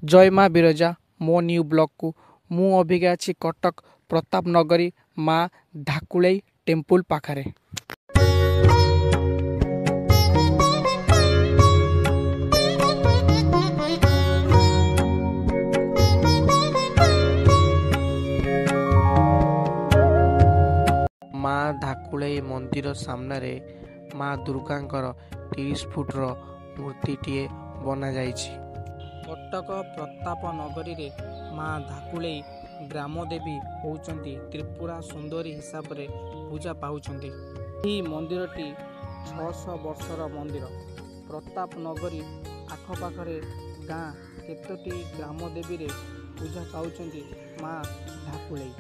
जय माँ बिरजा मो न्यू ब्लॉग को मु अभिज्ञा अच्छी कटक प्रताप नगरी माँ ढाकुलई टेम्पुल पाखरे। माँ ढाकुलई मंदिर सामने माँ दुर्गांकर 30 फुटर मूर्तिटीए बना जाइछि। कटक प्रताप नगरी रे माँ ढाकुलई ग्रामदेवी होउचंती त्रिपुरा सुंदरी हिसाब रे पूजा पाउचंती। यही मंदिरटी 600 वर्षर मंदिर। प्रताप नगरी आखपाखरे गाँ केतोटी ग्रामदेवी रे पूजा पाउचंती माँ ढाकुलई।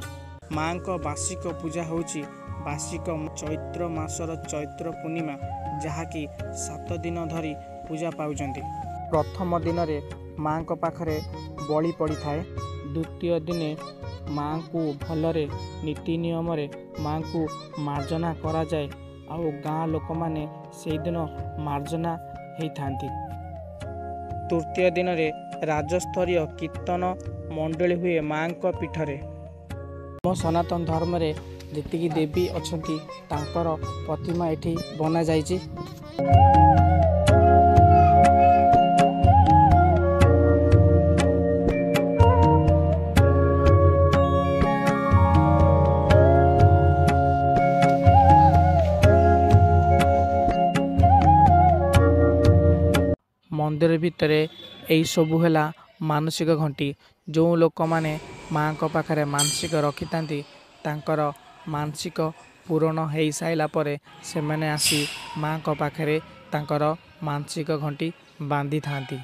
माँ को वार्षिक पूजा होउची वार्षिक चैत्र मासर चैत्र पूर्णिमा जहाँकि 7 दिन धरी पूजा पाउचंती। प्रथम दिन रे माँ को पाखरे बलि पड़ी थाए। द्वितीय दिने माँ को भलरे नीति नियम रे माँ को मार्जना करा जाए और गाँ लोक माने से दिन मार्जना ही थांती। तृतीय दिन रे राज्यस्तरीय कीर्तन मंडली हुए माँ को पीठरे। मो सनातन धर्म रे जेतिकी देवी अछंती तांकर प्रतिमा एठी बना जाइछि। मंदिर भितर यही सबू है मानसिक घंटी। जो लोक माने माँ को पाखरे मानसिक रखि तांती तांकर मानसिक पूरण हो साइला परे से मैंने आसी माँ को पाखरे तांकर मानसिक घंटी बांधी थांती।